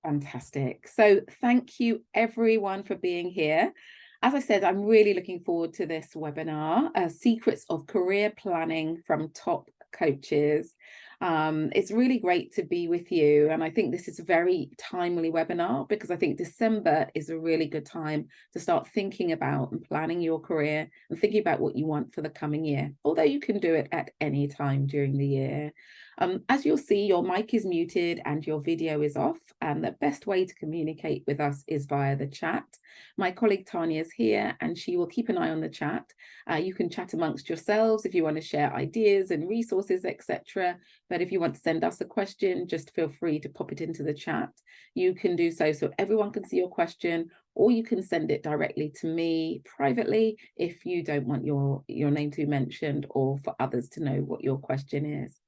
Fantastic. So thank you everyone for being here. As I said, I'm really looking forward to this webinar, Secrets of Career Planning from Top Coaches. It's really great to be with you. And I think this is a very timely webinar because I think December is a really good time to start thinking about and planning your career and thinking about what you want for the coming year, although you can do it at any time during the year. As you'll see, your mic is muted and your video is off, and the best way to communicate with us is via the chat. My colleague Tanya is here and she will keep an eye on the chat. You can chat amongst yourselves if you want to share ideas and resources, etc. But if you want to send us a question, just feel free to pop it into the chat. You can do so everyone can see your question, or you can send it directly to me privately if you don't want your name to be mentioned or for others to know what your question is.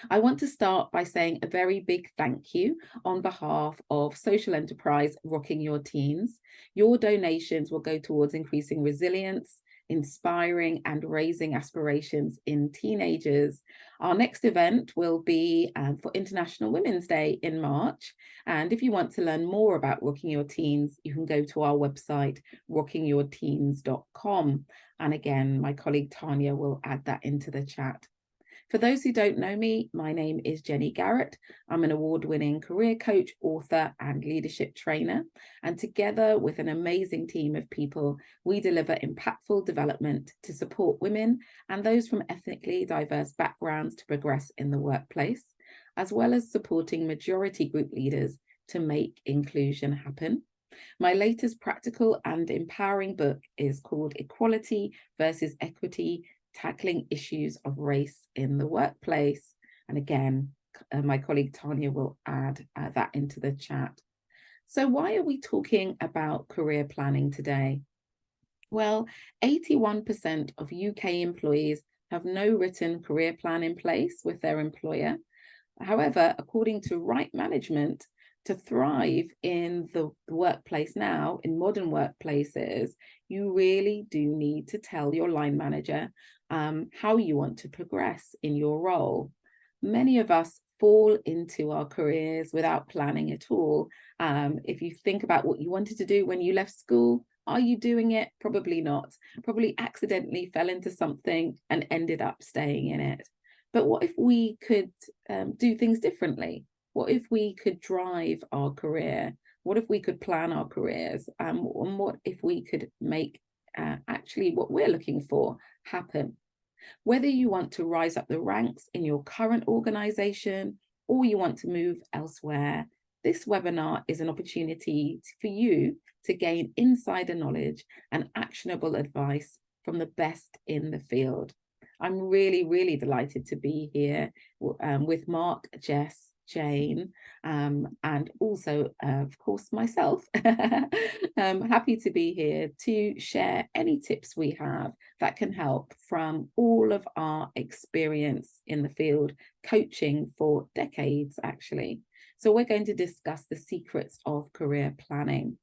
I want to start by saying a very big thank you on behalf of Social Enterprise Rocking Your Teens. Your donations will go towards increasing resilience, inspiring and raising aspirations in teenagers. Our next event will be for International Women's Day in March. And if you want to learn more about Rocking Your Teens, you can go to our website, rockingyourteens.com. And again, my colleague Tanya will add that into the chat. For those who don't know me, my name is Jenny Garrett. I'm an award-winning career coach, author, and leadership trainer. And together with an amazing team of people, we deliver impactful development to support women and those from ethnically diverse backgrounds to progress in the workplace, as well as supporting majority group leaders to make inclusion happen. My latest practical and empowering book is called Equality versus Equity: Tackling Issues of Race in the Workplace. And again, my colleague Tanya will add that into the chat. So why are we talking about career planning today? Well, 81% of UK employees have no written career plan in place with their employer. However, according to Right Management, to thrive in the workplace now, in modern workplaces, you really do need to tell your line manager how you want to progress in your role. Many of us fall into our careers without planning at all. If you think about what you wanted to do when you left school, are you doing it? Probably not. Probably accidentally fell into something and ended up staying in it. But what if we could do things differently? What if we could drive our career? What if we could plan our careers? And what if we could make actually what we're looking for happen? Whether you want to rise up the ranks in your current organization or you want to move elsewhere, this webinar is an opportunity for you to gain insider knowledge and actionable advice from the best in the field. I'm really, really delighted to be here with Mark, Jess, Jayne, and also, of course, myself. Happy to be here to share any tips we have that can help from all of our experience in the field, coaching for decades, actually. So we're going to discuss the secrets of career planning.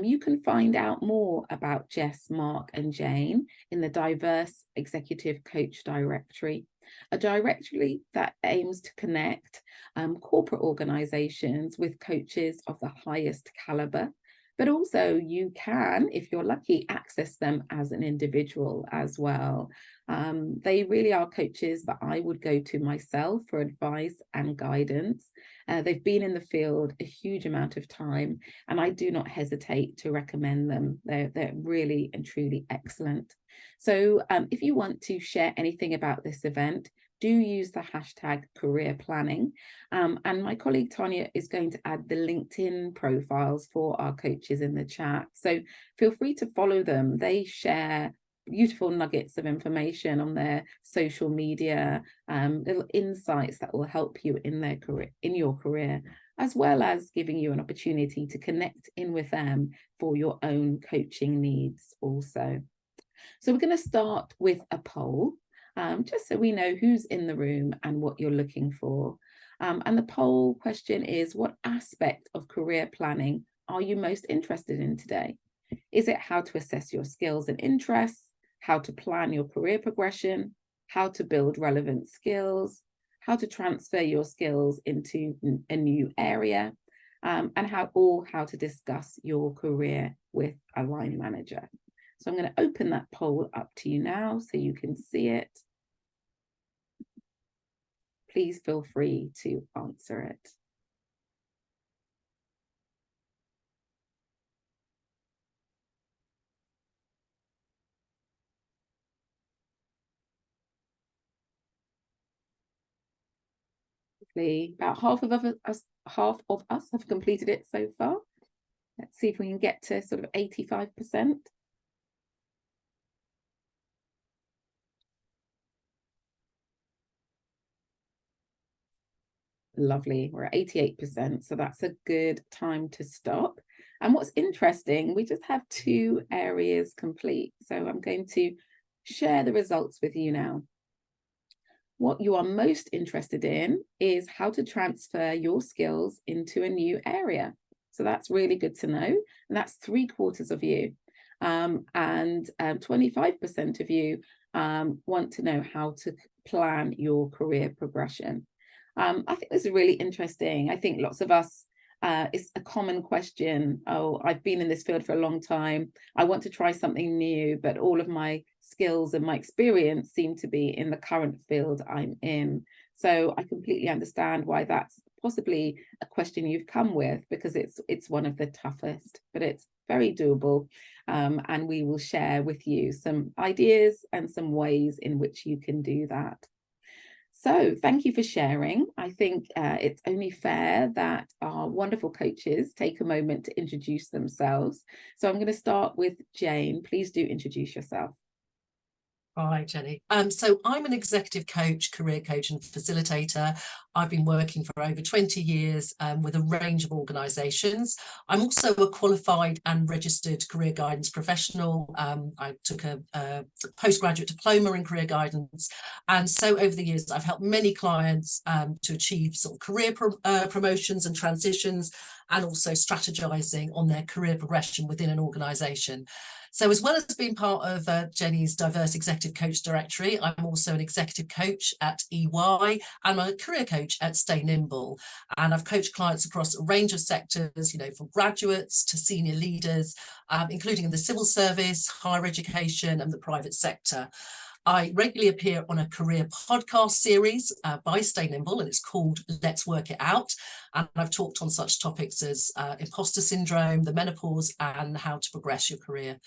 You can find out more about Jess, Mark, and Jayne in the Diverse Executive Coach Directory, a directory that aims to connect corporate organizations with coaches of the highest caliber. But also you can, if you're lucky, access them as an individual as well. They really are coaches that I would go to myself for advice and guidance. They've been in the field a huge amount of time, and I do not hesitate to recommend them. They're really and truly excellent. So if you want to share anything about this event, do use the hashtag career planning. And my colleague Tanya is going to add the LinkedIn profiles for our coaches in the chat. So feel free to follow them. They share beautiful nuggets of information on their social media, little insights that will help you in their career, in your career, as well as giving you an opportunity to connect in with them for your own coaching needs also. So we're going to start with a poll, just so we know who's in the room and what you're looking for. And the poll question is, what aspect of career planning are you most interested in today? Is it how to assess your skills and interests, how to plan your career progression, how to build relevant skills, how to transfer your skills into a new area, and how to discuss your career with a line manager. So I'm going to open that poll up to you now so you can see it. Please feel free to answer it. About half of us have completed it so far. Let's see if we can get to sort of 85%. Lovely, we're at 88%, so that's a good time to stop. And what's interesting, we just have 2 areas complete. So I'm going to share the results with you now. What you are most interested in is how to transfer your skills into a new area. So that's really good to know. And that's 3/4 of you. And 25% of you want to know how to plan your career progression. I think this is really interesting. I think lots of us, it's a common question. Oh, I've been in this field for a long time. I want to try something new, but all of my skills and my experience seem to be in the current field I'm in. So I completely understand why that's possibly a question you've come with, because it's one of the toughest, but it's very doable. And we will share with you some ideas and some ways in which you can do that. So thank you for sharing. I think it's only fair that our wonderful coaches take a moment to introduce themselves. So I'm going to start with Jayne. Please do introduce yourself. Hi, Jenny. So I'm an executive coach, career coach and facilitator. I've been working for over 20 years with a range of organisations. I'm also a qualified and registered career guidance professional. I took a postgraduate diploma in career guidance. And so over the years, I've helped many clients to achieve sort of career promotions and transitions, and also strategising on their career progression within an organisation. So as well as being part of Jenny's Diverse Executive Coach Directory, I'm also an executive coach at EY, and I'm a career coach at Stay Nimble. And I've coached clients across a range of sectors, you know, from graduates to senior leaders, including in the civil service, higher education and the private sector. I regularly appear on a career podcast series by Stay Nimble, and it's called Let's Work It Out. And I've talked on such topics as imposter syndrome, the menopause, and how to progress your career.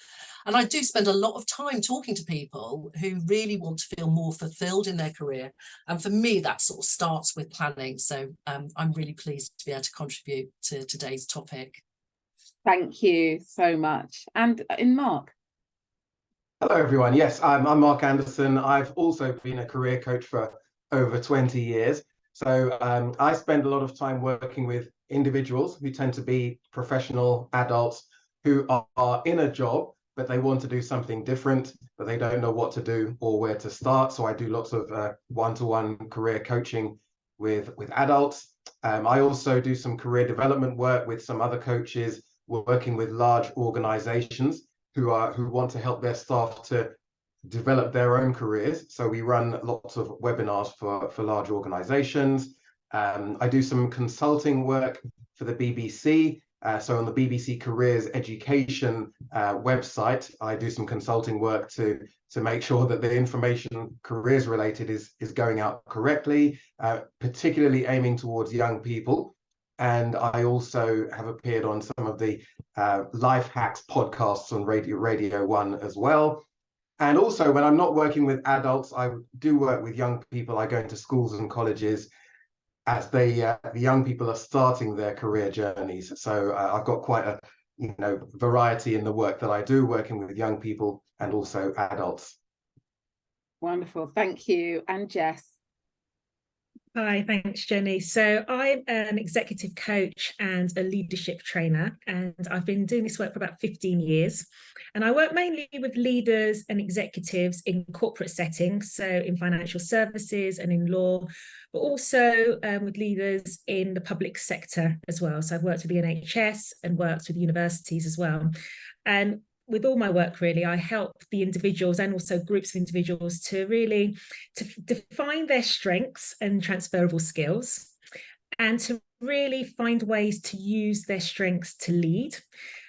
And I do spend a lot of time talking to people who really want to feel more fulfilled in their career. And for me, that sort of starts with planning. So I'm really pleased to be able to contribute to today's topic. Thank you so much. And in Mark. Hello, everyone. Yes, I'm Mark Anderson. I've also been a career coach for over 20 years. So I spend a lot of time working with individuals who tend to be professional adults who are in a job, but they want to do something different, but they don't know what to do or where to start. So I do lots of one-to-one career coaching with adults. I also do some career development work with some other coaches working with large organizations who want to help their staff to develop their own careers. So we run lots of webinars for large organizations. I do some consulting work for the BBC. So on the BBC Careers Education website, I do some consulting work to make sure that the information careers related is going out correctly, particularly aiming towards young people. And I also have appeared on some of the Life Hacks podcasts on Radio 1 as well. And also, when I'm not working with adults, I do work with young people. I go into schools and colleges as the young people are starting their career journeys. So I've got quite a variety in the work that I do, working with young people and also adults. Wonderful, thank you. And Jess. Hi, thanks, Jenny. So I'm an executive coach and a leadership trainer, and I've been doing this work for about 15 years. And I work mainly with leaders and executives in corporate settings, so in financial services and in law, but also with leaders in the public sector as well. So I've worked with the NHS and worked with universities as well. And with all my work, really, I help the individuals and also groups of individuals to define their strengths and transferable skills, and to really find ways to use their strengths to lead.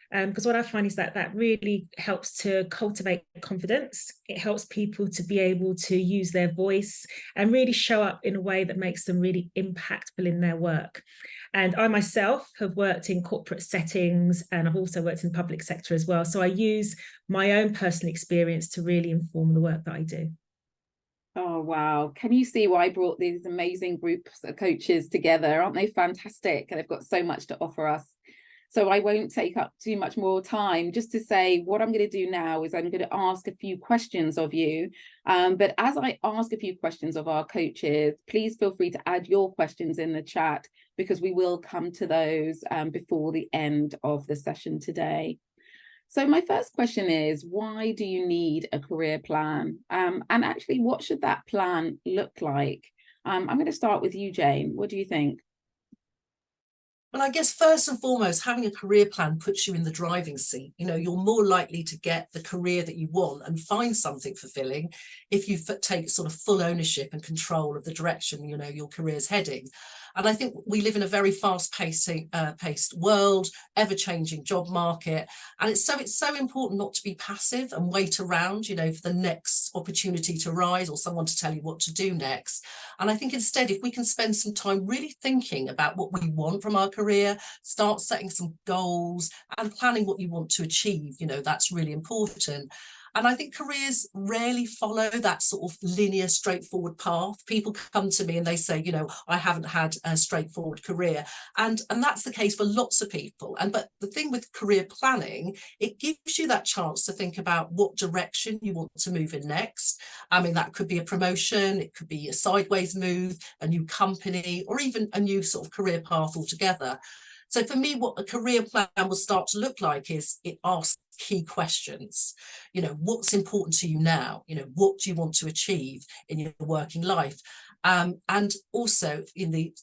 Because what I find is that that really helps to cultivate confidence. It helps people to be able to use their voice and really show up in a way that makes them really impactful in their work. And I myself have worked in corporate settings, and I've also worked in the public sector as well. So I use my own personal experience to really inform the work that I do. Oh, wow. Can you see why I brought these amazing groups of coaches together? Aren't they fantastic? And they've got so much to offer us. So I won't take up too much more time. Just to say, what I'm going to do now is I'm going to ask a few questions of you. But as I ask a few questions of our coaches, please feel free to add your questions in the chat, because we will come to those before the end of the session today. So my first question is, why do you need a career plan? And actually, what should that plan look like? I'm going to start with you, Jayne. What do you think? Well, I guess first and foremost, having a career plan puts you in the driving seat. You know, you're more likely to get the career that you want and find something fulfilling if you take sort of full ownership and control of the direction, you know, your career's heading. And I think we live in a very fast-paced world, ever-changing job market. And it's so important not to be passive and wait around, you know, for the next opportunity to rise or someone to tell you what to do next. And I think instead, if we can spend some time really thinking about what we want from our career, start setting some goals and planning what you want to achieve, you know, that's really important. And I think careers rarely follow that sort of linear, straightforward path. People come to me and they say, you know, I haven't had a straightforward career. And that's the case for lots of people. But the thing with career planning, it gives you that chance to think about what direction you want to move in next. I mean, that could be a promotion, it could be a sideways move, a new company, or even a new sort of career path altogether. So for me, what a career plan will start to look like is it asks key questions. You know, what's important to you now? You know, what do you want to achieve in your working life? And also in the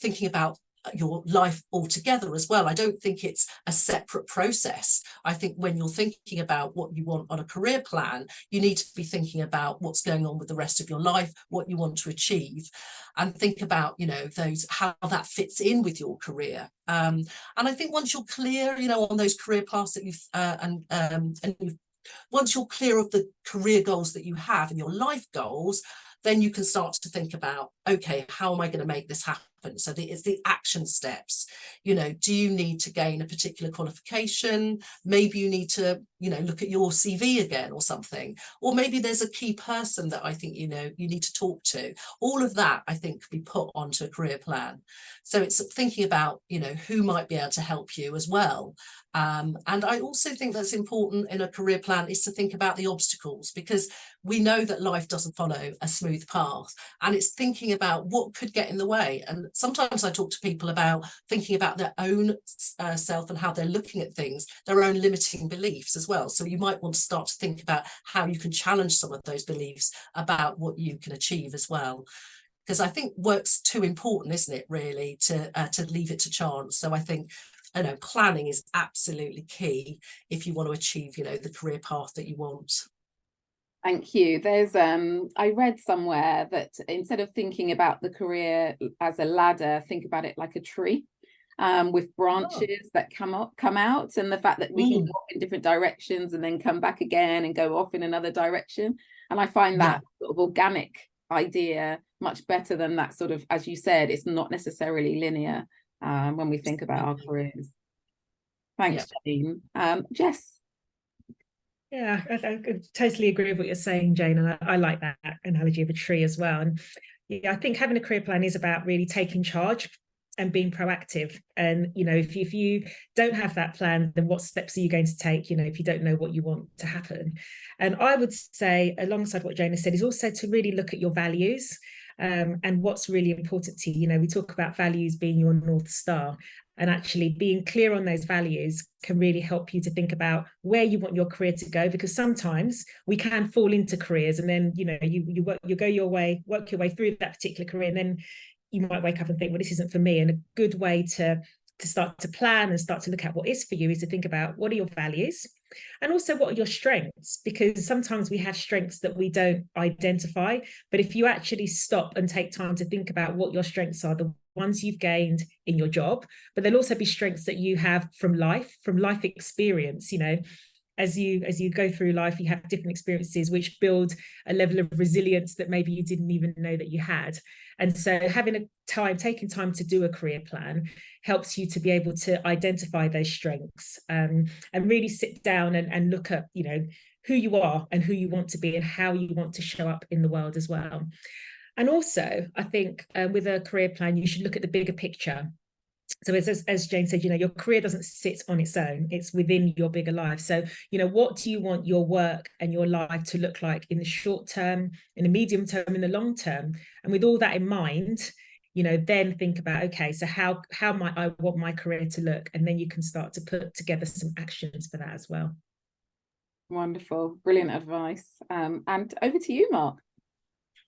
thinking about your life altogether as well. I don't think it's a separate process. I think when you're thinking about what you want on a career plan, you need to be thinking about what's going on with the rest of your life, what you want to achieve, and think about, you know, how that fits in with your career. And I think once you're clear, you know, on those career paths that once you're clear of the career goals that you have and your life goals, then you can start to think about, okay, how am I going to make this happen? So it's the action steps. You know, do you need to gain a particular qualification? Maybe you need to, you know, look at your CV again or something. Or maybe there's a key person that I think, you know, you need to talk to. All of that, I think, could be put onto a career plan. So it's thinking about, you know, who might be able to help you as well. And I also think that's important in a career plan is to think about the obstacles, because we know that life doesn't follow a smooth path, and it's thinking about what could get in the way. And sometimes I talk to people about thinking about their own self and how they're looking at things, their own limiting beliefs as well. So you might want to start to think about how you can challenge some of those beliefs about what you can achieve as well. Because I think work's too important, isn't it, really, to leave it to chance. So I think, you know, planning is absolutely key if you want to achieve, you know, the career path that you want. Thank you. There's I read somewhere that instead of thinking about the career as a ladder, think about it like a tree, with branches that come out, and the fact that we can go off in different directions and then come back again and go off in another direction. And I find that sort of organic idea much better than that sort of, as you said, it's not necessarily linear when we think about our careers. Thanks, Jayne. Jess. Yeah, I totally agree with what you're saying, Jayne, and I like that analogy of a tree as well. And yeah, I think having a career plan is about really taking charge and being proactive. And, you know, if you don't have that plan, then what steps are you going to take, you know, if you don't know what you want to happen? And I would say, alongside what Jayne has said, is also to really look at your values and what's really important to you. You know, we talk about values being your North Star, and actually being clear on those values can really help you to think about where you want your career to go, because sometimes we can fall into careers and then, you know, you go your way, work your way through that particular career, and then you might wake up and think, well, this isn't for me. And a good way to start to plan and start to look at what is for you is to think about what are your values and also what are your strengths, because sometimes we have strengths that we don't identify. But if you actually stop and take time to think about what your strengths are, the ones you've gained in your job, but there'll also be strengths that you have from life experience. As you go through life, you have different experiences which build a level of resilience that maybe you didn't even know that you had. And so taking time to do a career plan helps you to be able to identify those strengths, and really sit down and look at, who you are and who you want to be and how you want to show up in the world as well. And also, I think with a career plan, you should look at the bigger picture. So as Jayne said, your career doesn't sit on its own, it's within your bigger life. So, what do you want your work and your life to look like in the short term, in the medium term, in the long term? And with all that in mind, then think about, okay, so how might I want my career to look? And then you can start to put together some actions for that as well. Wonderful, brilliant advice. And over to you, Mark.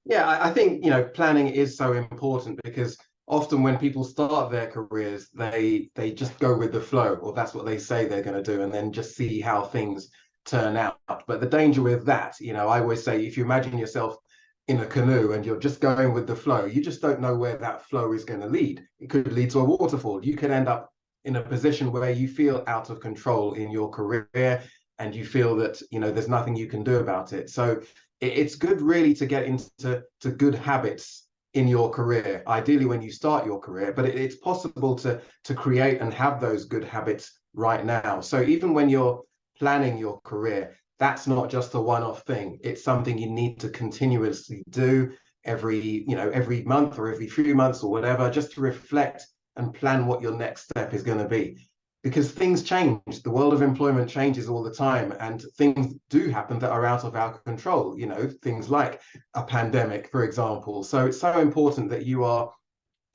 Yeah, I think, planning is so important, because often when people start their careers, they just go with the flow, or that's what they say they're going to do, and then just see how things turn out. But the danger with that, I always say, if you imagine yourself in a canoe and you're just going with the flow, you just don't know where that flow is going to lead. It could lead to a waterfall. You could end up in a position where you feel out of control in your career, and you feel that, there's nothing you can do about it. So it's good really to get into good habits in your career, ideally when you start your career, but it's possible to create and have those good habits right now. So even when you're planning your career, that's not just a one-off thing. It's something you need to continuously do every month or every few months or whatever, just to reflect and plan what your next step is going to be. Because things change, the world of employment changes all the time, and things do happen that are out of our control, things like a pandemic, for example. So it's so important that you are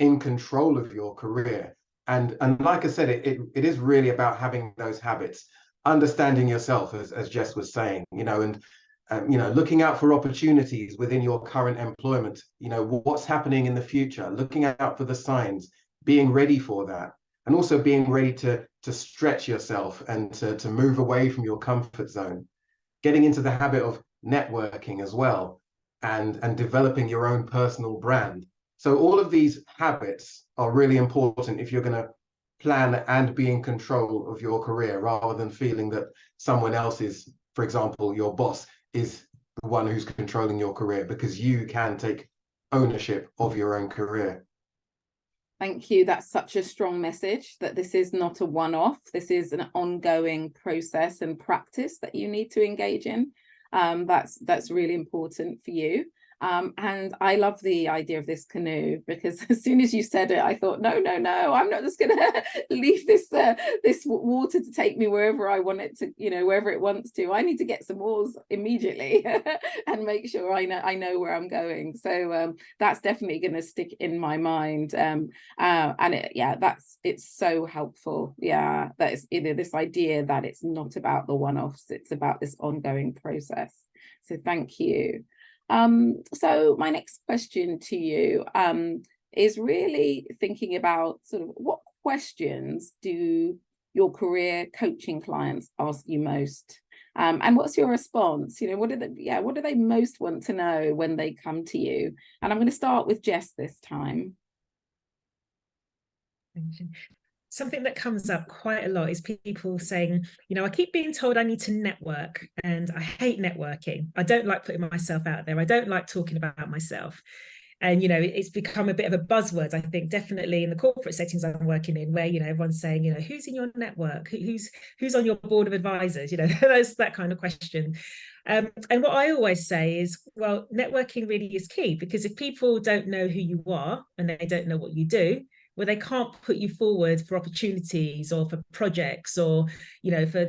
in control of your career. And like I said, it is really about having those habits, understanding yourself, as Jess was saying, and looking out for opportunities within your current employment, what's happening in the future, looking out for the signs, being ready for that. And also being ready to stretch yourself and to move away from your comfort zone, getting into the habit of networking as well, and developing your own personal brand. So all of these habits are really important if you're going to plan and be in control of your career, rather than feeling that someone else is, for example, your boss is the one who's controlling your career, because you can take ownership of your own career. Thank you. That's such a strong message, that this is not a one-off. This is an ongoing process and practice that you need to engage in. That's really important for you. And I love the idea of this canoe, because as soon as you said it, I thought, no, I'm not just going to leave this water to take me wherever I want it to, wherever it wants to. I need to get some oars immediately and make sure I know where I'm going. So that's definitely going to stick in my mind. And it's so helpful. Yeah, that is this idea that it's not about the one-offs, it's about this ongoing process. So thank you. So my next question to you is really thinking about sort of what questions do your career coaching clients ask you most, and what's your response? What do they most want to know when they come to you? And I'm going to start with Jess this time. Something that comes up quite a lot is people saying, I keep being told I need to network, and I hate networking. I don't like putting myself out there. I don't like talking about myself. And, it's become a bit of a buzzword, I think, definitely in the corporate settings I'm working in, where, everyone's saying, who's in your network? Who's on your board of advisors? That's that kind of question. And what I always say is, well, networking really is key, because if people don't know who you are and they don't know what you do, well, they can't put you forward for opportunities or for projects or, for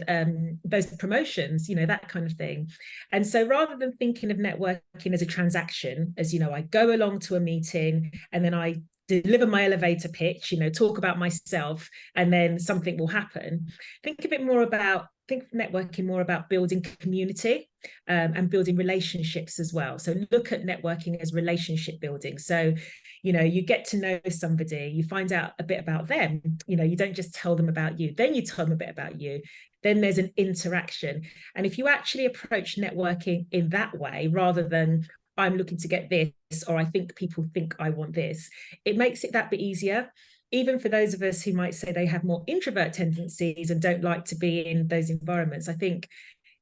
those promotions, that kind of thing. And so rather than thinking of networking as a transaction, as, I go along to a meeting and then I deliver my elevator pitch, talk about myself, and then something will happen. Think of networking more about building community and building relationships as well. So look at networking as relationship building. So, you get to know somebody, you find out a bit about them, you don't just tell them about you, then you tell them a bit about you. Then there's an interaction. And if you actually approach networking in that way, rather than I'm looking to get this, or I think people think I want this. It makes it that bit easier. Even for those of us who might say they have more introvert tendencies and don't like to be in those environments, I think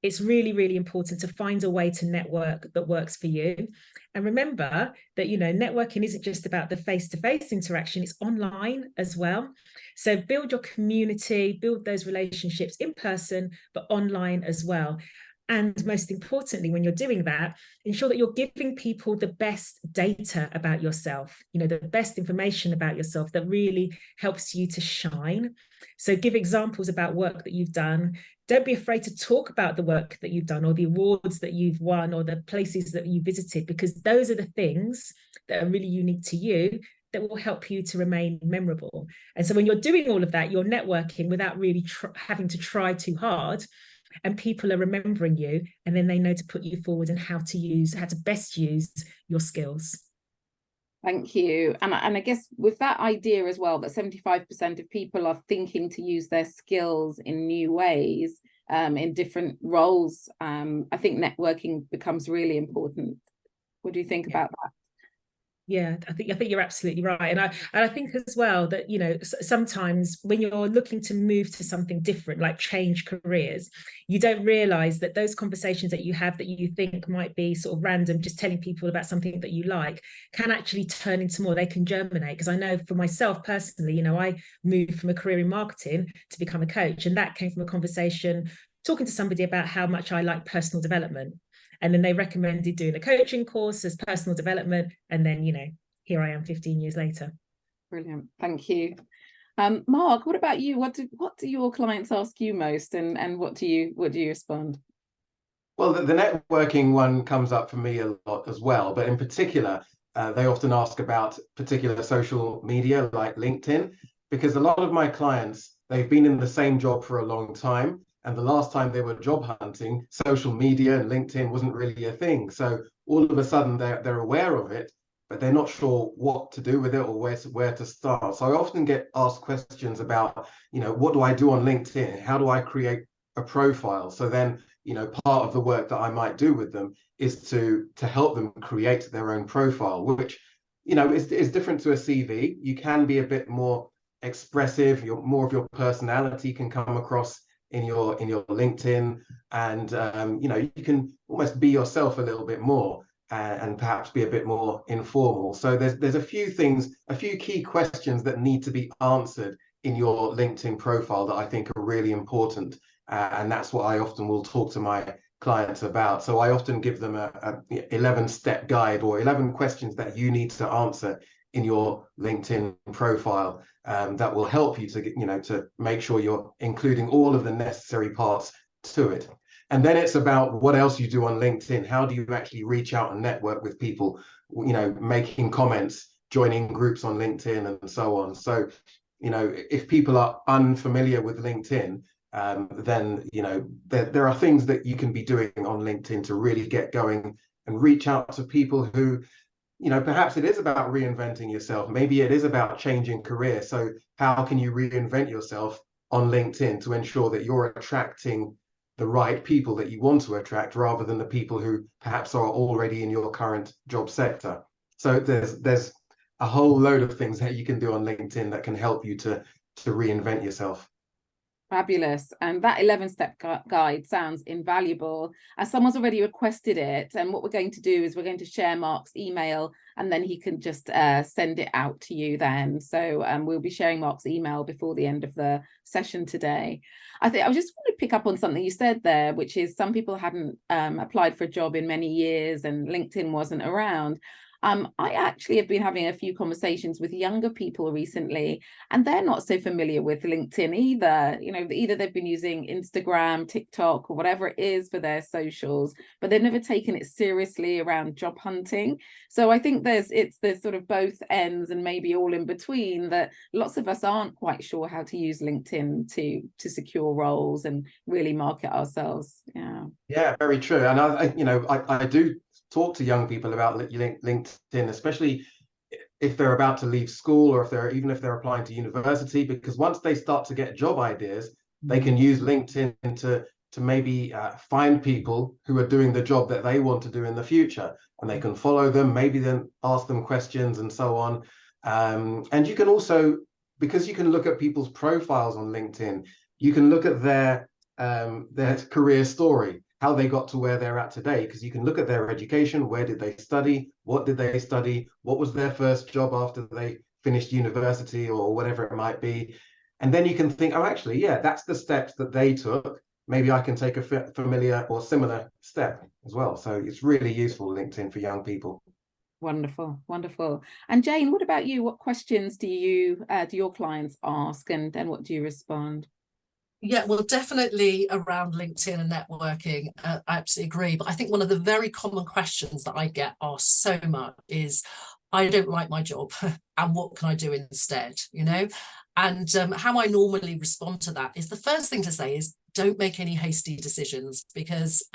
it's really, really important to find a way to network that works for you. And remember that, networking isn't just about the face-to-face interaction, it's online as well. So build your community, build those relationships in person, but online as well. And most importantly, when you're doing that, ensure that you're giving people the best data about yourself, the best information about yourself that really helps you to shine. So give examples about work that you've done. Don't be afraid to talk about the work that you've done or the awards that you've won or the places that you visited, because those are the things that are really unique to you that will help you to remain memorable. And so when you're doing all of that, you're networking without really having to try too hard, and people are remembering you, and then they know to put you forward and how to best use your skills. Thank you. And I guess with that idea as well, that 75% of people are thinking to use their skills in new ways, in different roles, I think networking becomes really important. What do you think about that? Yeah, I think you're absolutely right. And I think as well that, sometimes when you're looking to move to something different, like change careers, you don't realize that those conversations that you have that you think might be sort of random, just telling people about something that you like, can actually turn into more. They can germinate. Because I know for myself personally, I moved from a career in marketing to become a coach. And that came from a conversation talking to somebody about how much I like personal development. And then they recommended doing a coaching course as personal development. And then, here I am 15 years later. Brilliant. Thank you. Mark, what about you? What do your clients ask you most, and what do you respond? Well, the networking one comes up for me a lot as well, but in particular, they often ask about particular social media like LinkedIn, because a lot of my clients, they've been in the same job for a long time. And the last time they were job hunting, social media and LinkedIn wasn't really a thing. So all of a sudden they're aware of it, but they're not sure what to do with it or where to start. So I often get asked questions about, what do I do on LinkedIn? How do I create a profile? So then, part of the work that I might do with them is to help them create their own profile, which, is different to a CV. You can be a bit more expressive. More of your personality can come across in your LinkedIn, and you can almost be yourself a little bit more, and perhaps be a bit more informal. So there's a few key questions that need to be answered in your LinkedIn profile that I think are really important, and that's what I often will talk to my clients about. So I often give them a 11-step guide or 11 questions that you need to answer in your LinkedIn profile, that will help you to to make sure you're including all of the necessary parts to it. And then it's about what else you do on LinkedIn. How do you actually reach out and network with people, making comments, joining groups on LinkedIn and so on. So, if people are unfamiliar with LinkedIn, then, there are things that you can be doing on LinkedIn to really get going and reach out to people who, perhaps it is about reinventing yourself. Maybe it is about changing career. So how can you reinvent yourself on LinkedIn to ensure that you're attracting the right people that you want to attract, rather than the people who perhaps are already in your current job sector? So there's a whole load of things that you can do on LinkedIn that can help you to reinvent yourself. Fabulous. And that 11-step guide sounds invaluable, as someone's already requested it. And what we're going to do is we're going to share Mark's email, and then he can just send it out to you then. So we'll be sharing Mark's email before the end of the session today. I just want to pick up on something you said there, which is some people hadn't applied for a job in many years and LinkedIn wasn't around. I actually have been having a few conversations with younger people recently, and they're not so familiar with LinkedIn either. Either they've been using Instagram, TikTok, or whatever it is for their socials, but they've never taken it seriously around job hunting. So I think there's sort of both ends, and maybe all in between, that lots of us aren't quite sure how to use LinkedIn to secure roles and really market ourselves. Yeah, very true. And I do talk to young people about LinkedIn, especially if they're about to leave school, or if they're applying to university, because once they start to get job ideas, they can use LinkedIn to maybe find people who are doing the job that they want to do in the future. and they can follow them, maybe then ask them questions and so on. And you can also, because you can look at people's profiles on LinkedIn, you can look at their career story, how they got to where they're at today, because you can look at their education, where did they study, what did they study, what was their first job after they finished university or whatever it might be. And then you can think, oh, actually, yeah, that's the steps that they took. Maybe I can take a familiar or similar step as well. So it's really useful, LinkedIn, for young people. Wonderful, wonderful. And Jayne, what about you? What questions do your clients ask, and what do you respond? Yeah, well, definitely around LinkedIn and networking, I absolutely agree. But I think one of the very common questions that I get asked so much is, I don't like my job, and what can I do instead? You know, and how I normally respond to that is, the first thing to say is, don't make any hasty decisions, because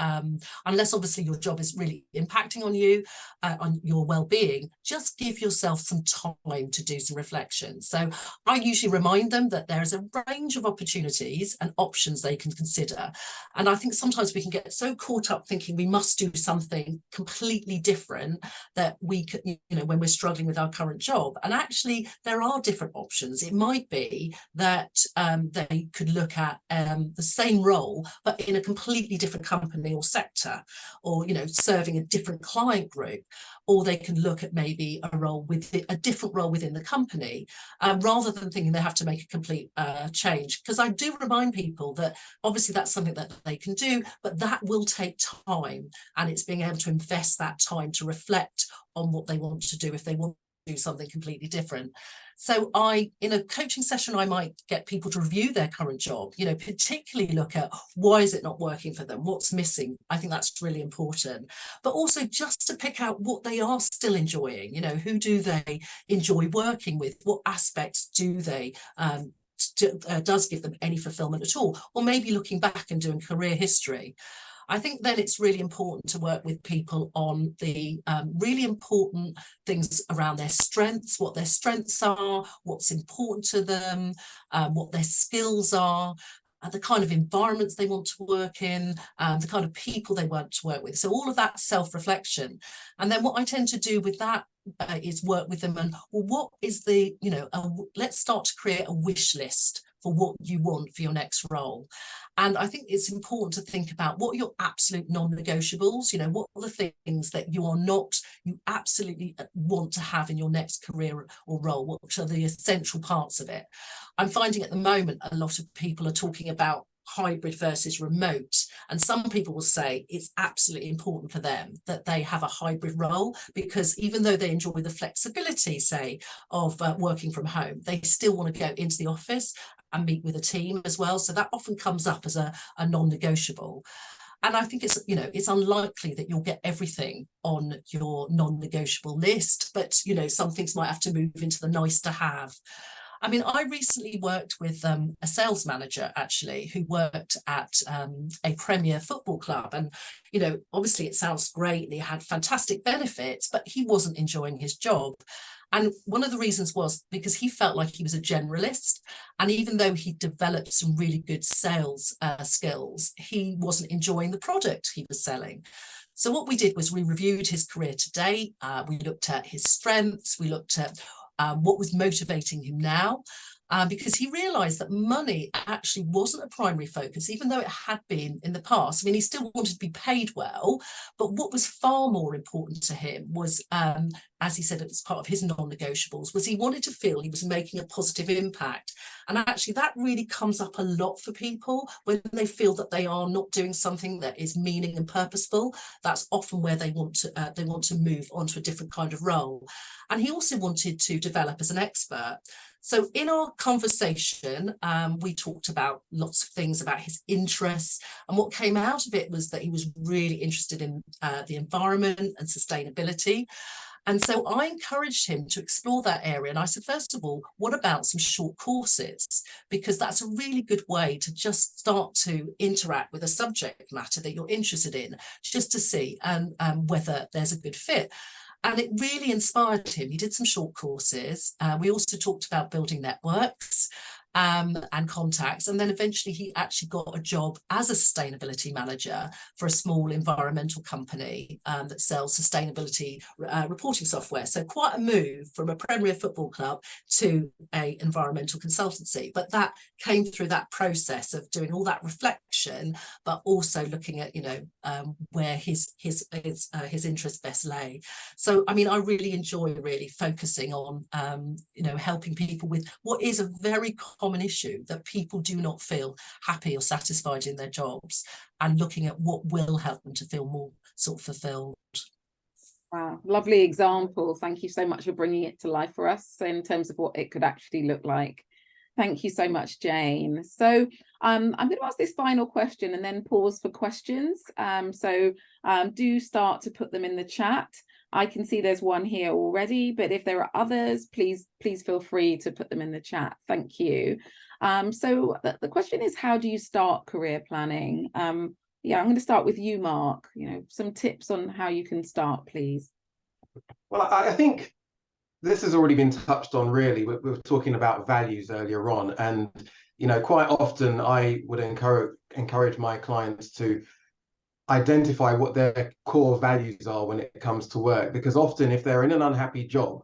unless obviously your job is really impacting on you, on your well-being, just give yourself some time to do some reflection. So I usually remind them that there is a range of opportunities and options they can consider. And I think sometimes we can get so caught up thinking we must do something completely different that we could, you know, when we're struggling with our current job. And actually there are different options. It might be that they could look at the same role but in a completely different company or sector, or, you know, serving a different client group, or they can look at maybe a different role within the company, rather than thinking they have to make a complete change. Because I do remind people that obviously that's something that they can do, but that will take time, and it's being able to invest that time to reflect on what they want to do if they want to do something completely different. So in a coaching session, I might get people to review their current job, you know, particularly look at why is it not working for them, what's missing. I think that's really important. But also just to pick out what they are still enjoying, you know, who do they enjoy working with, what aspects do they does give them any fulfillment at all, or maybe looking back and doing career history. I think then it's really important to work with people on the really important things around their strengths, what their strengths are, what's important to them, what their skills are, the kind of environments they want to work in, the kind of people they want to work with. So all of that self-reflection. And then what I tend to do with that is work with them and, well, what is the, you know, let's start to create a wish list for what you want for your next role. And I think it's important to think about what are your absolute non-negotiables, you know, what are the things that you absolutely want to have in your next career or role, what are the essential parts of it. I'm finding at the moment a lot of people are talking about hybrid versus remote, and some people will say it's absolutely important for them that they have a hybrid role, because even though they enjoy the flexibility, say, of working from home, they still want to go into the office and meet with a team as well. So that often comes up as a non-negotiable. And I think it's, you know, it's unlikely that you'll get everything on your non-negotiable list, but, you know, some things might have to move into the nice to have. I mean, I recently worked with a sales manager, actually, who worked at a Premier football club. And, you know, obviously it sounds great and he had fantastic benefits, but he wasn't enjoying his job. And one of the reasons was because he felt like he was a generalist. And even though he developed some really good sales skills, he wasn't enjoying the product he was selling. So what we did was we reviewed his career to date. We looked at his strengths. We looked at what was motivating him now, because he realized that money actually wasn't a primary focus, even though it had been in the past. I mean, he still wanted to be paid well, but what was far more important to him was, as he said, it's part of his non-negotiables, was he wanted to feel he was making a positive impact. And actually that really comes up a lot for people when they feel that they are not doing something that is meaning and purposeful. That's often where they want to move on to a different kind of role. And he also wanted to develop as an expert. So in our conversation, we talked about lots of things about his interests, and what came out of it was that he was really interested in the environment and sustainability. And so I encouraged him to explore that area. And I said, first of all, what about some short courses? Because that's a really good way to just start to interact with a subject matter that you're interested in, just to see whether there's a good fit. And it really inspired him. He did some short courses. We also talked about building networks. And and contacts. And then eventually he actually got a job as a sustainability manager for a small environmental company that sells sustainability reporting software. So quite a move from a Premier Football club to a environmental consultancy. But that came through that process of doing all that reflection, but also looking at, where his interests best lay. So, I mean, I really enjoy focusing on, helping people with what is a very common issue, that people do not feel happy or satisfied in their jobs, and looking at what will help them to feel more sort of fulfilled. Wow, lovely example. Thank you so much for bringing it to life for us in terms of what it could actually look like. Thank you so much, Jayne. So I'm going to ask this final question and then pause for questions. Do start to put them in the chat. I can see there's one here already, but if there are others, please feel free to put them in the chat. Thank you. So the question is, how do you start career planning? Yeah, I'm going to start with you, Mark. Some tips on how you can start, please. Well, I think this has already been touched on, really. We were talking about values earlier on, and quite often I would encourage my clients to identify what their core values are when it comes to work, because often if they're in an unhappy job,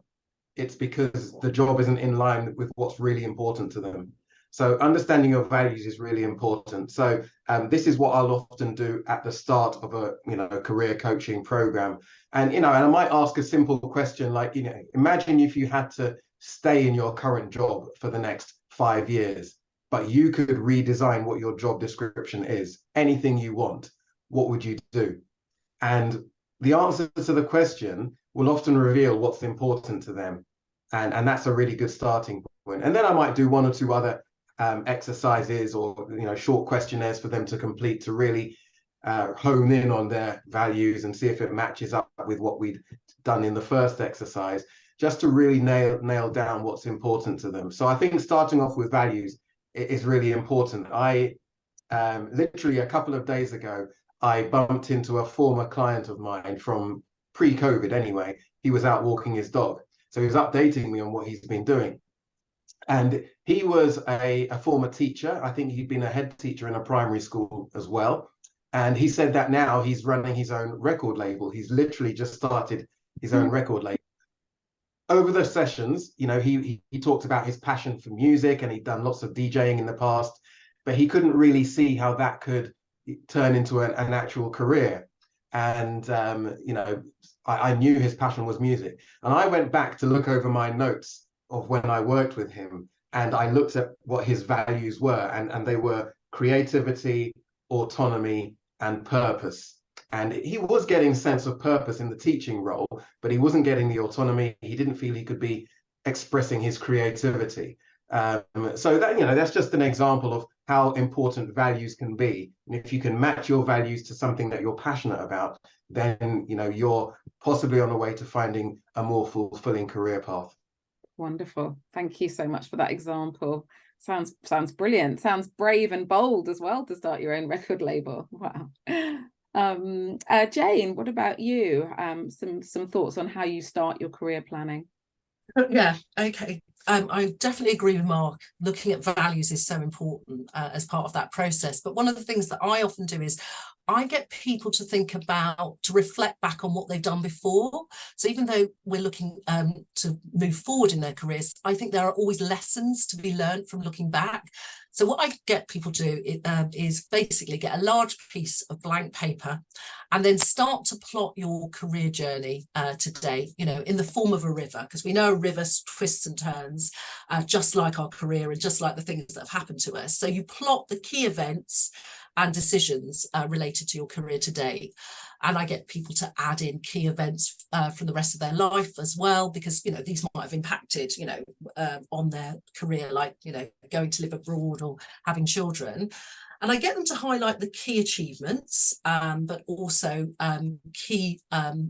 it's because the job isn't in line with what's really important to them. So understanding your values is really important. So this is what I'll often do at the start of a career coaching program. And I might ask a simple question like, imagine if you had to stay in your current job for the next 5 years, but you could redesign what your job description is, anything you want. What would you do? And the answer to the question will often reveal what's important to them. And that's a really good starting point. And then I might do 1 or 2 other exercises or short questionnaires for them to complete, to really hone in on their values and see if it matches up with what we'd done in the first exercise, just to really nail down what's important to them. So I think starting off with values is really important. I literally a couple of days ago, I bumped into a former client of mine from pre-COVID anyway. He was out walking his dog. So he was updating me on what he's been doing. And he was a former teacher. I think he'd been a head teacher in a primary school as well. And he said that now he's running his own record label. He's literally just started his own record label. Over the sessions, he talked about his passion for music, and he'd done lots of DJing in the past, but he couldn't really see how that could turn into an actual career. And I knew his passion was music, and I went back to look over my notes of when I worked with him, and I looked at what his values were, and they were creativity, autonomy, and purpose. And he was getting a sense of purpose in the teaching role, but he wasn't getting the autonomy. He didn't feel he could be expressing his creativity. So that, that's just an example of how important values can be. And if you can match your values to something that you're passionate about, then you're possibly on the way to finding a more fulfilling career path. Wonderful. Thank you so much for that example. Sounds brilliant. Sounds brave and bold as well to start your own record label. Wow. Jayne, what about you? Some thoughts on how you start your career planning? Yeah, okay. I definitely agree with Mark. Looking at values is so important as part of that process. But one of the things that I often do is I get people to reflect back on what they've done before. So even though we're looking to move forward in their careers, I think there are always lessons to be learned from looking back. So what I get people to do is basically get a large piece of blank paper and then start to plot your career journey today, in the form of a river, because we know a river twists and turns, just like our career and just like the things that have happened to us. So you plot the key events and decisions related to your career today. And I get people to add in key events from the rest of their life as well, because, these might have impacted, on their career, like, going to live abroad or having children. And I get them to highlight the key achievements, but also key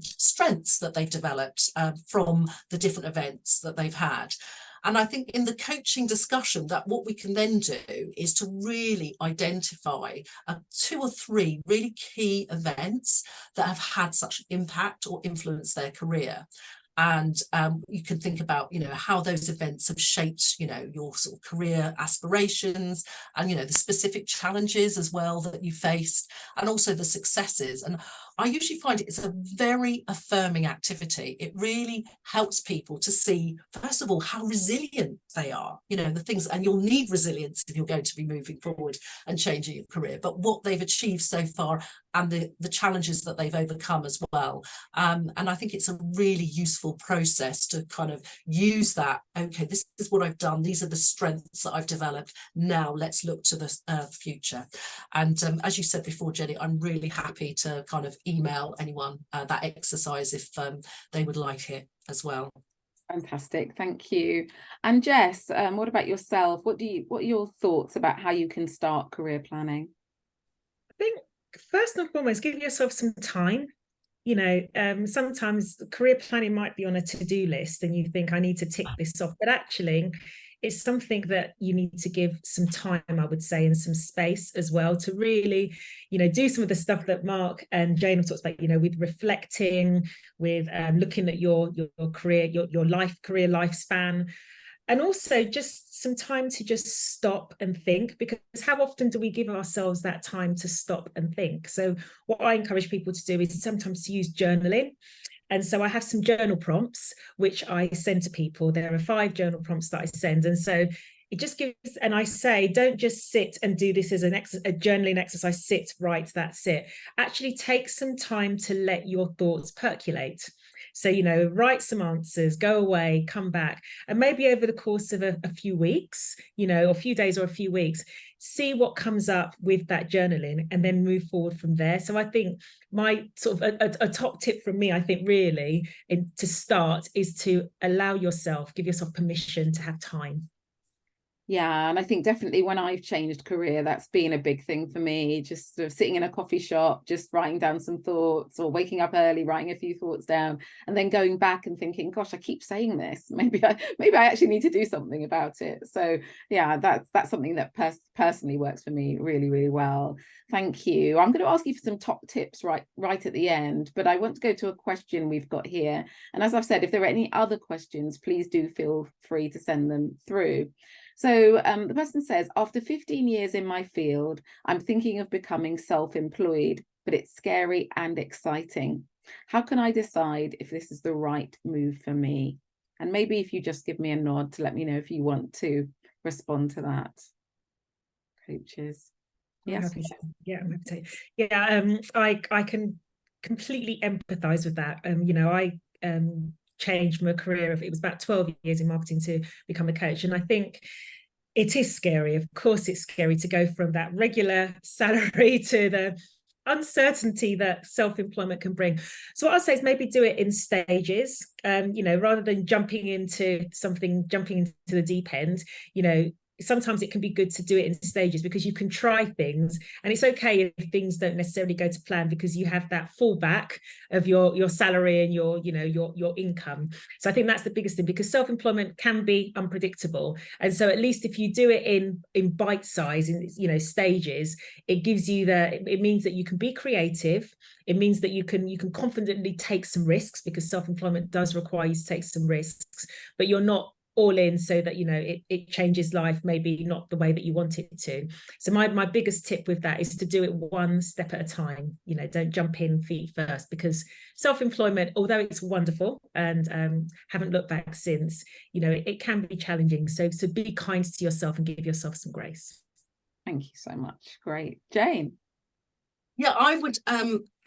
strengths that they've developed from the different events that they've had. And I think in the coaching discussion, that what we can then do is to really identify 2 or 3 really key events that have had such an impact or influenced their career. And you can think about, you know, how those events have shaped, you know, your sort of career aspirations, and, you know, the specific challenges as well that you faced, and also the successes. And I usually find it's a very affirming activity. It really helps people to see, first of all, how resilient they are, you know, the things, and you'll need resilience if you're going to be moving forward and changing your career, but what they've achieved so far, and the challenges that they've overcome as well. And I think it's a really useful process to kind of use that. Okay, this is what I've done. These are the strengths that I've developed. Now let's look to the future. And as you said before, Jenny, I'm really happy to kind of email anyone that exercise if they would like it as well. Fantastic, thank you. And Jess, what about yourself? What are your thoughts about how you can start career planning? I think first and foremost, give yourself some time. You know, sometimes career planning might be on a to-do list and you think, I need to tick this off, but actually it's something that you need to give some time, I would say, and some space as well to really, you know, do some of the stuff that Mark and Jayne have talked about, you know, with reflecting, with looking at your career, your career lifespan, and also just some time to just stop and think, because how often do we give ourselves that time to stop and think? So what I encourage people to do is sometimes to use journaling. And so I have some journal prompts, which I send to people. There are 5 journal prompts that I send. And so it just gives, and I say, don't just sit and do this as a journaling exercise, sit, write, that's it. Actually take some time to let your thoughts percolate. So, you know, write some answers, go away, come back, and maybe over the course of a few weeks, you know, a few days or a few weeks, see what comes up with that journaling and then move forward from there. So I think my sort of a top tip from me, I think really to start is to allow yourself, give yourself permission to have time. Yeah, and I think definitely when I've changed career, that's been a big thing for me. Just sort of sitting in a coffee shop, just writing down some thoughts, or waking up early, writing a few thoughts down, and then going back and thinking, gosh, I keep saying this. Maybe I actually need to do something about it. So yeah, that's something that personally works for me really, really well. Thank you. I'm going to ask you for some top tips right at the end, but I want to go to a question we've got here. And as I've said, if there are any other questions, please do feel free to send them through. So the person says, after 15 years in my field, I'm thinking of becoming self-employed, but it's scary and exciting. How can I decide if this is the right move for me? And maybe if you just give me a nod to let me know if you want to respond to that. Coaches. Yes. Yeah, I'm happy to. Yeah, I can completely empathize with that. You know, I changed my career. It was about 12 years in marketing to become a coach. And I think it is scary. Of course, it's scary to go from that regular salary to the uncertainty that self-employment can bring. So what I'll say is maybe do it in stages, you know, rather than jumping into the deep end. You know, sometimes it can be good to do it in stages, because you can try things, and it's okay if things don't necessarily go to plan, because you have that fallback of your salary and your income. So I think that's the biggest thing, because self-employment can be unpredictable, and so at least if you do it in bite size, in, you know, stages, it gives you it means that you can be creative. It means that you can confidently take some risks, because self-employment does require you to take some risks, but you're not all in, so that, you know, it changes life, maybe not the way that you want it to. So my biggest tip with that is to do it one step at a time. You know, don't jump in feet first, because self-employment, although it's wonderful, and haven't looked back since, you know, it can be challenging. So be kind to yourself and give yourself some grace. Thank you so much. Great. Jayne. Yeah, I would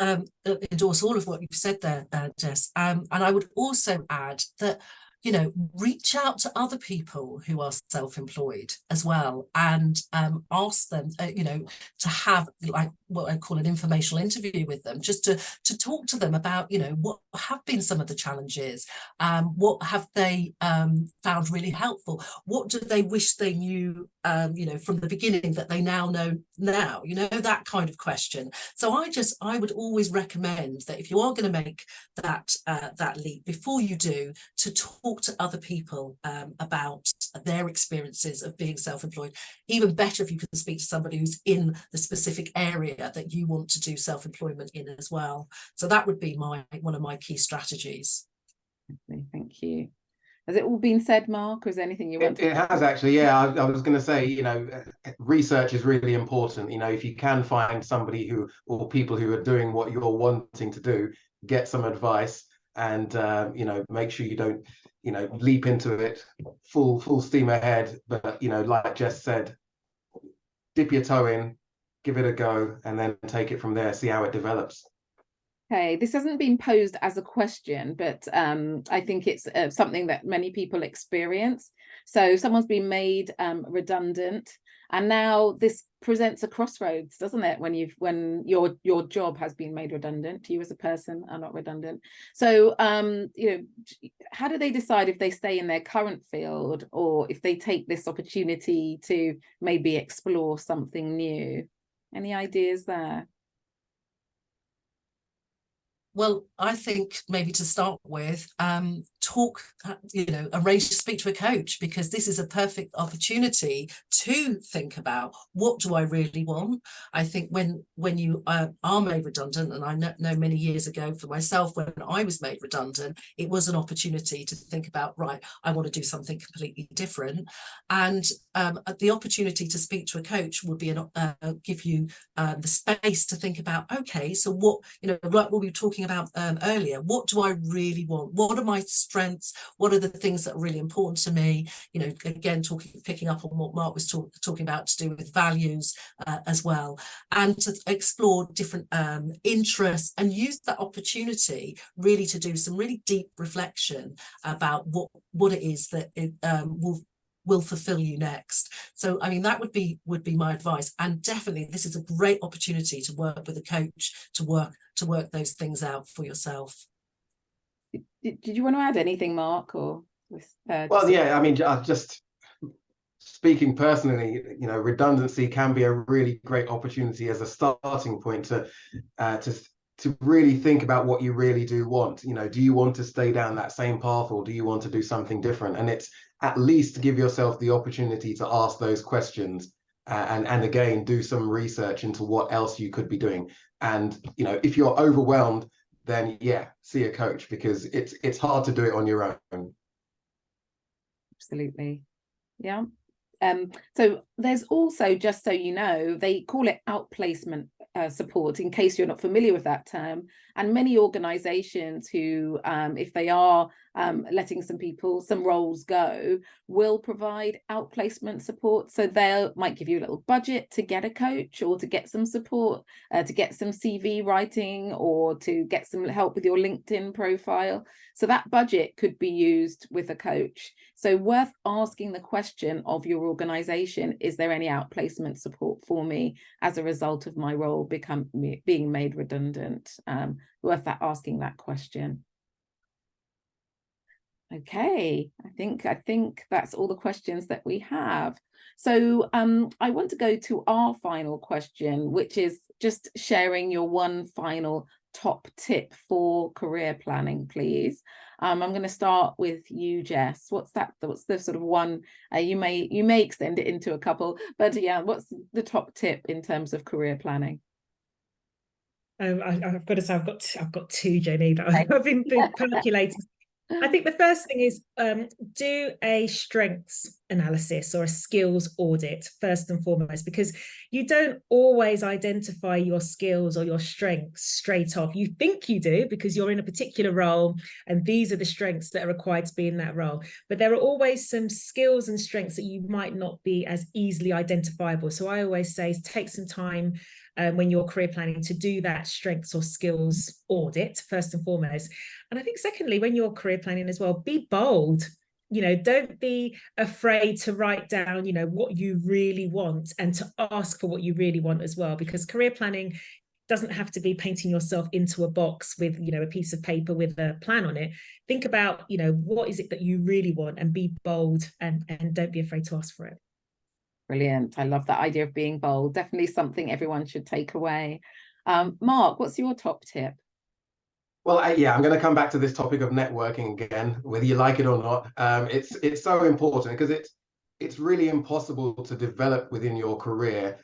endorse all of what you've said there, Jess. And I would also add that, you know, reach out to other people who are self-employed as well, and ask them, you know, to have like what I call an informational interview with them, just to talk to them about, you know, what have been some of the challenges, what have they found really helpful, what do they wish they knew, you know, from the beginning that they now know now, you know, that kind of question. So I would always recommend that if you are going to make that leap, before you do, to talk to other people about their experiences of being self-employed. Even better if you can speak to somebody who's in the specific area that you want to do self-employment in as well. So that would be one of my key strategies. Thank you. Has it all been said, Mark, or is there anything you want to? It has actually, yeah. I was going to say, research is really important. If you can find somebody who, or people who are doing what you're wanting to do, get some advice, and make sure you don't, leap into it full steam ahead. But like Jess said, dip your toe in, give it a go, and then take it from there. See how it develops. Okay, this hasn't been posed as a question, but I think it's something that many people experience. So someone's been made redundant, and now this presents a crossroads, doesn't it? When your job has been made redundant, you as a person are not redundant. So how do they decide if they stay in their current field or if they take this opportunity to maybe explore something new? Any ideas there? Well, I think maybe to start with, arrange to speak to a coach, because this is a perfect opportunity to think about, what do I really want? I think when you are made redundant, and I know many years ago for myself, when I was made redundant, it was an opportunity to think about, right, I want to do something completely different. And the opportunity to speak to a coach would be give you the space to think about, okay, so what, like what we were talking about earlier, what do I really want? What are my strengths? What are the things that are really important to me? Again, picking up on what Mark was talking about, to do with values as well, and to explore different interests, and use that opportunity really to do some really deep reflection about what it is that it will fulfill you next. So I mean, that would be my advice. And definitely this is a great opportunity to work with a coach, to work those things out for yourself. Did you want to add anything, Mark? Or well, yeah, I mean, just speaking personally, redundancy can be a really great opportunity as a starting point to really think about what you really do want. Do you want to stay down that same path, or do you want to do something different? And it's at least to give yourself the opportunity to ask those questions, and again, do some research into what else you could be doing. And if you're overwhelmed, then yeah, see a coach, because it's hard to do it on your own. Absolutely. Yeah. So there's also, just so you know, they call it outplacement support, in case you're not familiar with that term. And many organizations who, if they are letting some roles go, will provide outplacement support. So they might give you a little budget to get a coach, or to get some support, to get some CV writing, or to get some help with your LinkedIn profile. So that budget could be used with a coach. So worth asking the question of your organization, is there any outplacement support for me as a result of my role being made redundant? Worth asking that question. Okay, I think that's all the questions that we have. So I want to go to our final question, which is just sharing your one final top tip for career planning, please. I'm going to start with you, Jess. What's the sort of one, you may extend it into a couple, but yeah, what's the top tip in terms of career planning? I've got to say, I've got two, Jayne, that I've been percolating. I think the first thing is do a strengths analysis or a skills audit first and foremost, because you don't always identify your skills or your strengths straight off. You think you do because you're in a particular role and these are the strengths that are required to be in that role. But there are always some skills and strengths that you might not be as easily identifiable. So I always say take some time when you're career planning to do that strengths or skills audit first and foremost. And I think secondly, when you're career planning as well, be bold. Don't be afraid to write down, what you really want, and to ask for what you really want as well, because career planning doesn't have to be painting yourself into a box with, a piece of paper with a plan on it. Think about, what is it that you really want, and be bold, and don't be afraid to ask for it. Brilliant. I love that idea of being bold. Definitely something everyone should take away. Mark, what's your top tip? Well, yeah, I'm going to come back to this topic of networking again, whether you like it or not. It's so important, because it's really impossible to develop within your career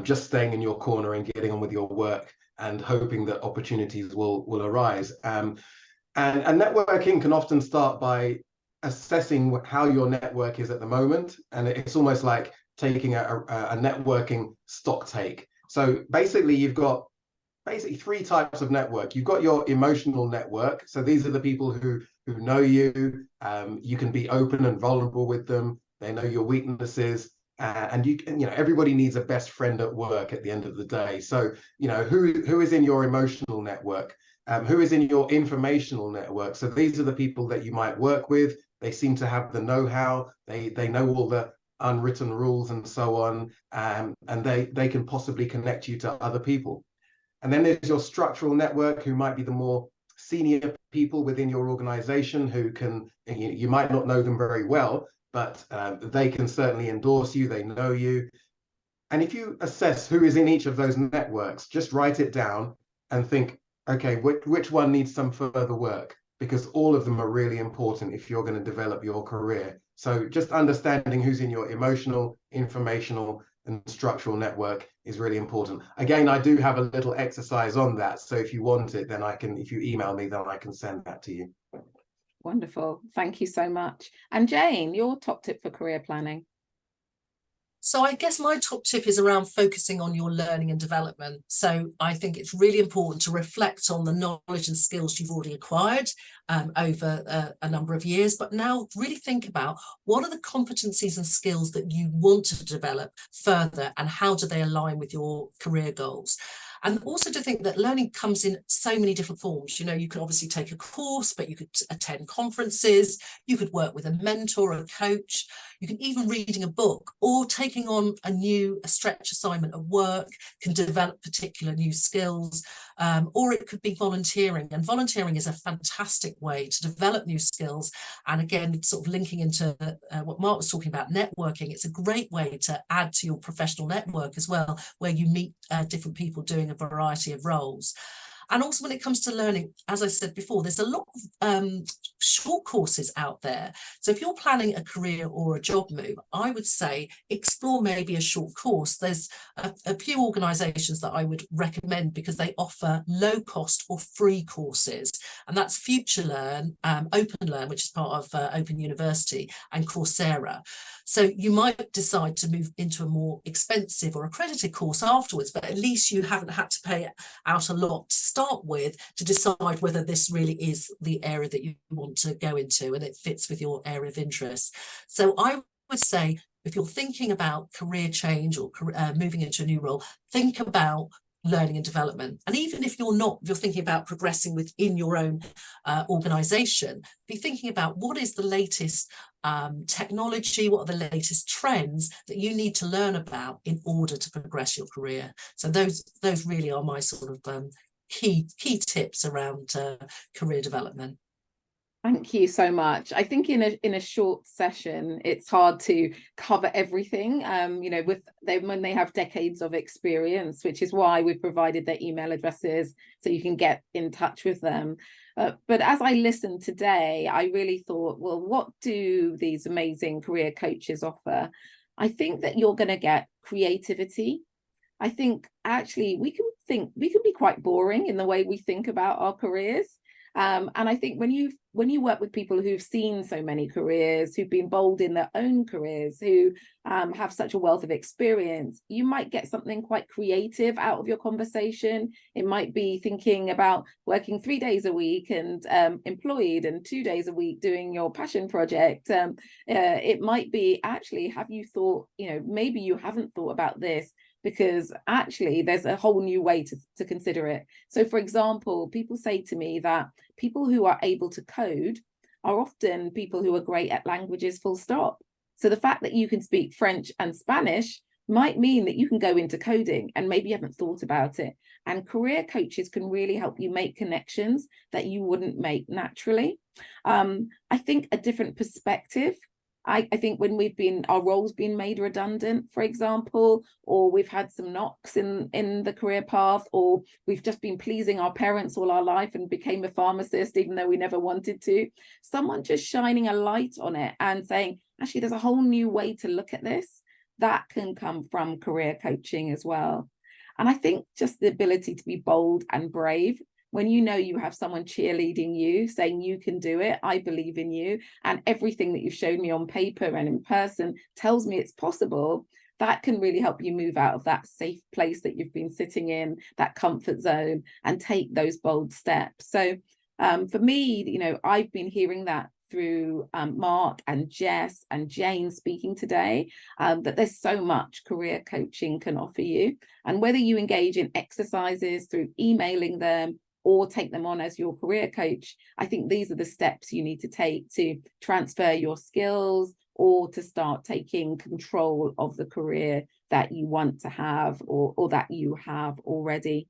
just staying in your corner and getting on with your work and hoping that opportunities will arise. And networking can often start by assessing how your network is at the moment. And it's almost like taking a networking stock take. So basically, you've got three types of network. You've got your emotional network. So these are the people who know you. You can be open and vulnerable with them. They know your weaknesses. And you know, everybody needs a best friend at work at the end of the day. So, you know, who is in your emotional network? Who is in your informational network? So these are the people that you might work with. They seem to have the know-how. They know all the unwritten rules and so on. And they can possibly connect you to other people. And then there's your structural network, who might be the more senior people within your organization, who can, you might not know them very well, but they can certainly endorse you, they know you. And if you assess who is in each of those networks, just write it down and think, okay, which one needs some further work? Because all of them are really important if you're going to develop your career. So just understanding who's in your emotional, informational, and structural network is really important. Again, I do have a little exercise on that. So if you want it, then I can, if you email me, then I can send that to you. Wonderful. Thank you so much. And Jayne, your top tip for career planning? So I guess my top tip is around focusing on your learning and development. So I think it's really important to reflect on the knowledge and skills you've already acquired over a number of years, but now really think about what are the competencies and skills that you want to develop further, and how do they align with your career goals? And also to think that learning comes in so many different forms. You know, you can obviously take a course, but you could attend conferences, you could work with a mentor or a coach, you can even reading a book, or taking on a stretch assignment at work can develop particular new skills, or it could be volunteering. And volunteering is a fantastic way to develop new skills. And again, sort of linking into what Mark was talking about, networking, it's a great way to add to your professional network as well, where you meet different people doing a variety of roles. And also when it comes to learning, as I said before, there's a lot of short courses out there. So if you're planning a career or a job move, I would say explore maybe a short course. There's a few organisations that I would recommend because they offer low cost or free courses. And that's FutureLearn, OpenLearn, which is part of Open University, and Coursera. So you might decide to move into a more expensive or accredited course afterwards, but at least you haven't had to pay out a lot to start with to decide whether this really is the area that you want to go into and it fits with your area of interest. So I would say, if you're thinking about career change or moving into a new role, think about learning and development. And even if you're thinking about progressing within your own organization, be thinking about what is the latest technology, what are the latest trends that you need to learn about in order to progress your career. So those really are my sort of key tips around career development. Thank you so much. I think in a short session, it's hard to cover everything, you know, when they have decades of experience, which is why we've provided their email addresses so you can get in touch with them. But as I listened today, I really thought, well, what do these amazing career coaches offer? I think that you're going to get creativity. I think actually we can be quite boring in the way we think about our careers. And I think when you work with people who've seen so many careers, who've been bold in their own careers, who have such a wealth of experience, you might get something quite creative out of your conversation. It might be thinking about working 3 days a week and employed, and 2 days a week doing your passion project. It might be, actually, have you thought, you know, maybe you haven't thought about this, because actually there's a whole new way to consider it. So for example, people say to me that people who are able to code are often people who are great at languages, full stop. So the fact that you can speak French and Spanish might mean that you can go into coding, and maybe you haven't thought about it. And career coaches can really help you make connections that you wouldn't make naturally. I think a different perspective. I think when our roles been made redundant, for example, or we've had some knocks in the career path, or we've just been pleasing our parents all our life and became a pharmacist even though we never wanted to, someone just shining a light on it and saying, actually, there's a whole new way to look at this, that can come from career coaching as well. And I think just the ability to be bold and brave when you know you have someone cheerleading you, saying you can do it, I believe in you, and everything that you've shown me on paper and in person tells me it's possible, that can really help you move out of that safe place that you've been sitting in, that comfort zone, and take those bold steps. So for me, you know, I've been hearing that through Mark and Jess and Jayne speaking today, that there's so much career coaching can offer you. And whether you engage in exercises through emailing them or take them on as your career coach, I think these are the steps you need to take to transfer your skills or to start taking control of the career that you want to have or that you have already.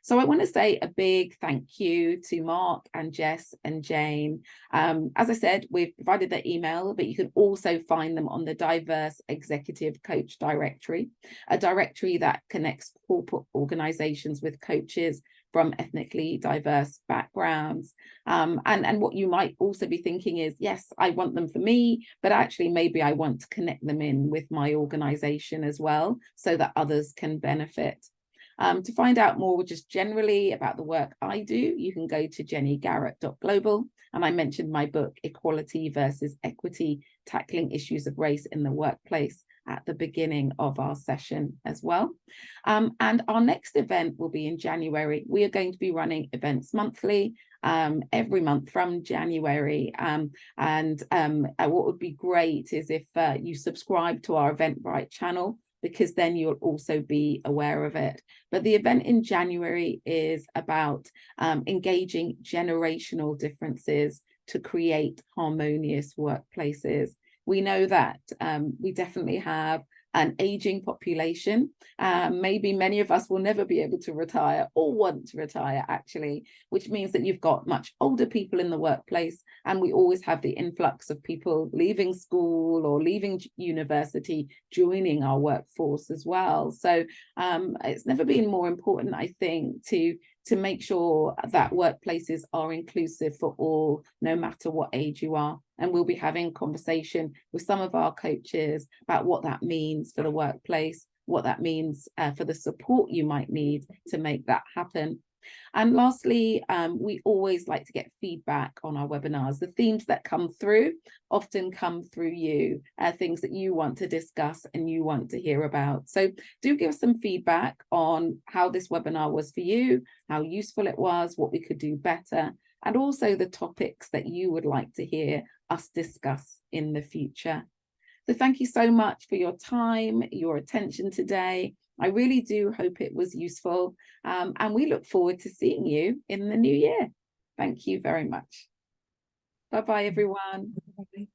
So I want to say a big thank you to Mark and Jess and Jayne. As I said, we've provided their email, but you can also find them on the Diverse Executive Coach Directory, a directory that connects corporate organizations with coaches from ethnically diverse backgrounds. And what you might also be thinking is, yes, I want them for me, but actually maybe I want to connect them in with my organization as well, so that others can benefit. To find out more just generally about the work I do, you can go to jennygarrett.global. And I mentioned my book, Equality versus Equity, Tackling Issues of Race in the Workplace, at the beginning of our session as well. And our next event will be in January. We are going to be running events monthly, every month from January. What would be great is if you subscribe to our Eventbrite channel, because then you'll also be aware of it. But the event in January is about engaging generational differences to create harmonious workplaces. We know that we definitely have an aging population. Maybe many of us will never be able to retire or want to retire, actually, which means that you've got much older people in the workplace, and we always have the influx of people leaving school or leaving university, joining our workforce as well. So it's never been more important, I think, to make sure that workplaces are inclusive for all, no matter what age you are. And we'll be having conversation with some of our coaches about what that means for the workplace, what that means for the support you might need to make that happen. And lastly, we always like to get feedback on our webinars. The themes that come through often come through you, things that you want to discuss and you want to hear about. So do give us some feedback on how this webinar was for you, how useful it was, what we could do better, and also the topics that you would like to hear us discuss in the future. So thank you so much for your time, your attention today. I really do hope it was useful, and we look forward to seeing you in the new year. Thank you very much. Bye-bye, everyone. Bye.